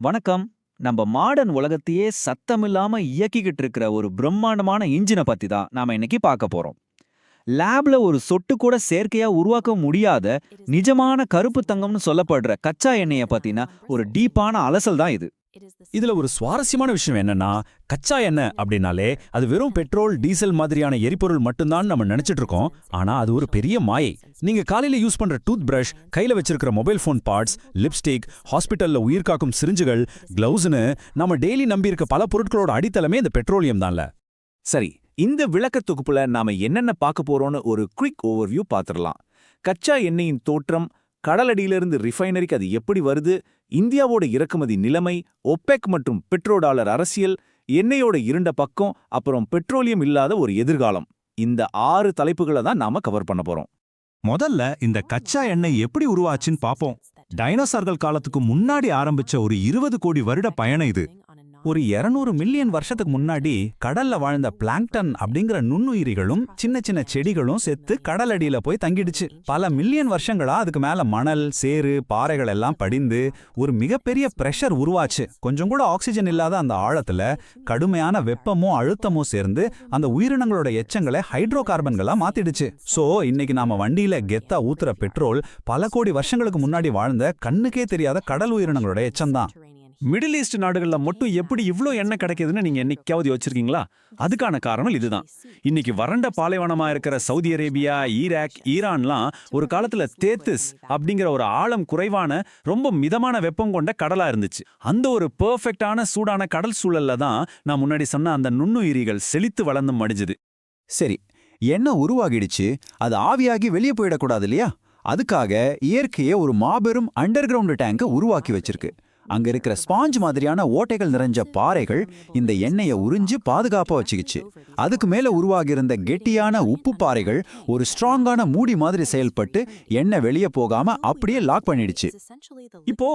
வணக்கம். நம்ம மாடர்ன் உலகத்தையே சத்தமில்லாம இயக்கிக்கிட்டு இருக்கிற ஒரு பிரம்மாண்டமான இன்ஜினை பத்தி தான் நாம இன்னைக்கு பார்க்க போறோம். லேப்ல ஒரு சொட்டு கூட செயற்கையா உருவாக்க முடியாத நிஜமான கருப்பு தங்கம்னு சொல்லப்படுற கச்சா எண்ணெய பத்தின ஒரு டீப்பான அலசல் தான் இது. இதுல ஒரு சுவாரஸ்யமான விஷயம் என்னன்னா, கச்சா எண்ணெய் அப்படின்னாலே அது வெறும் பெட்ரோல், டீசல் மாதிரியான எரிபொருள் மட்டும்தான் நம்ம நினைச்சிட்டு இருக்கோம். ஆனா அது ஒரு பெரிய மாயை. நீங்க காலையில யூஸ் பண்ற டூத் பிரஷ், கையில வச்சிருக்கிற மொபைல் போன் பார்ட்ஸ், லிப்ஸ்டிக், ஹாஸ்பிட்டல்ல உயிர்காக்கும் சிரிஞ்சுகள், கிளவுஸ்னு நம்ம டெய்லி நம்பியிருக்க பல பொருட்களோட அடித்தளமே இந்த பெட்ரோலியம் தான்ல. சரி, இந்த விளக்க தொகுப்புல நாம என்னென்ன பார்க்க போறோம்னு ஒரு குவிக் ஓவர்வியூ பார்த்துடலாம். கச்சா எண்ணெயின் தோற்றம், கடலடியிலிருந்து ரிஃபைனரிக்கு அது எப்படி வருது, இந்தியாவோட இறக்குமதி நிலைமை, ஒபெக் மற்றும் பெட்ரோடாலர் அரசியல், எண்ணெயோட இருண்ட பக்கம், அப்புறம் பெட்ரோலியம் இல்லாத ஒரு எதிர்காலம். இந்த 6 தலைப்புகளை தான் நாம கவர் பண்ண போறோம். முதல்ல இந்த கச்சா எண்ணெய் எப்படி உருவாச்சுன்னு பாப்போம். டைனோசார்கள் காலத்துக்கு முன்னாடி ஆரம்பிச்ச ஒரு 20 கோடி வருட பயணம் இது. ஒரு 200 மில்லியன் வருஷத்துக்கு முன்னாடி கடல்ல வாழ்ந்த பிளாங்டன் அப்படிங்கிற நுண்ணுயிரிகளும் சின்ன சின்ன செடிகளும் செத்து கடலடியில போய் தங்கிடுச்சு. பல மில்லியன் வருஷங்களா அதுக்கு மேல மணல், சேறு, பாறைகள் எல்லாம் படிந்து ஒரு மிகப்பெரிய பிரஷர் உருவாச்சு. கொஞ்சம் கூட ஆக்சிஜன் இல்லாத அந்த ஆழத்துல கடுமையான வெப்பமும் அழுத்தமும் சேர்ந்து அந்த உயிரினங்களோட எச்சங்களை ஹைட்ரோ கார்பன்களா மாத்திடுச்சு. சோ இன்னைக்கு நாம வண்டியில கெத்தா ஊத்துற பெட்ரோல் பல கோடி வருஷங்களுக்கு முன்னாடி வாழ்ந்த கண்ணுக்கே தெரியாத கடல் உயிரினங்களோட எச்சம்தான். மிடில் ஈஸ்ட் நாடுகள்ல மட்டும் எப்படி இவ்ளோ எண்ணெய் கிடைக்குதுன்னு நீங்க என்னைக்காவது யோசிச்சிருக்கீங்களா? அதுக்கான காரணம் இதுதான். இன்னைக்கு வறண்ட பாலைவனமா இருக்கிற சவுதி அரேபியா, ஈராக், ஈரான்லாம் ஒரு காலத்துல தேத்திஸ் அப்படிங்கிற ஒரு ஆழம் குறைவான ரொம்ப மிதமான வெப்பம் கொண்ட கடலா இருந்துச்சு. அந்த ஒரு பெர்ஃபெக்டான சூடான கடல் சூழல்ல தான் நான் முன்னாடி சொன்ன அந்த நுண்ணுயிரிகள் செழித்து வளர்ந்து மடிஞ்சுது. சரி, எண்ணெய் உருவாகிடுச்சு, அது ஆவியாகி வெளியே போயிடக்கூடாது இல்லையா? அதுக்காக இயற்கையே ஒரு மாபெரும் அண்டர் கிரவுண்ட் டேங்கை உருவாக்கி வச்சிருக்கு. அங்க இருக்கிற ஸ்பாஞ்ச் மாதிரியான ஓட்டைகள் நிறைஞ்ச பாறைகள் இந்த எண்ணெயை உறிஞ்சு பாதுகாப்பா வச்சுக்கிச்சு. அதுக்கு மேல உருவாகியிருந்த கெட்டியான உப்பு பாறைகள் ஒரு ஸ்ட்ராங்கான மூடி மாதிரி செயல்பட்டு எண்ணெய் வெளியே போகாம அப்படியே லாக் பண்ணிடுச்சு. இப்போ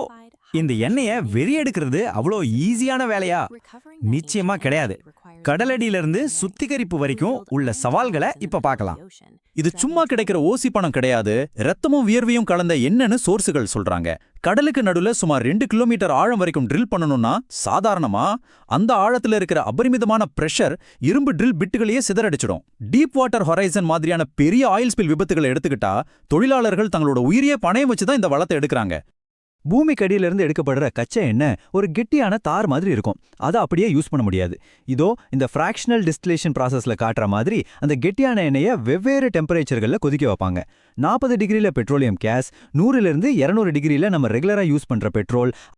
இந்த எண்ணெயை வெறியெடுக்கிறது அவ்வளோ ஈஸியான வேலையா? நிச்சயமா கிடையாது. கடலடியிலிருந்து சுத்திகரிப்பு வரைக்கும் உள்ள சவால்களை இப்ப பார்க்கலாம். இது சும்மா கிடைக்கிற ஓசி பணம் கிடையாது, ரத்தமும் வியர்வையும் கலந்த எண்ணெய்னு சோர்ஸுகள் சொல்றாங்க. கடலுக்கு நடுவுல சுமார் 2 கிலோமீட்டர் ஆழம் வரைக்கும் ட்ரில் பண்ணணும்னா சாதாரணமா அந்த ஆழத்துல இருக்கிற அபரிமிதமான பிரஷர் இரும்பு ட்ரில் பிட்டுகளையே சிதறடிச்சிடும். டீப் வாட்டர் ஹொரைசன் மாதிரியான பெரிய ஆயில் ஸ்பில் விபத்துகளை எடுத்துக்கிட்டா தொழிலாளர்கள் தங்களோட உயிரியே பணயம் வச்சுதான் இந்த வளத்தை எடுக்கிறாங்க. பூமிக்கடியிலிருந்து எடுக்கப்படுற கச்சா எண்ணெய் ஒரு கெட்டியான தார் மாதிரி இருக்கும். அதை அப்படியே யூஸ் பண்ண முடியாது. இதோ இந்த ஃப்ராக்ஷனல் டிஸ்டிலேஷன் ப்ராசஸ்ல காட்டுற மாதிரி அந்த கெட்டியான எண்ணெயை வெவ்வேறு டெம்பரேச்சர்கள்ல கொதிக்க வைப்பாங்க. 40 டிகிரில பெட்ரோலியம் கேஸ், 100லிருந்து 200 டிகிரில நம்ம ரெகுலரா யூஸ் பண்ற பெட்ரோல்,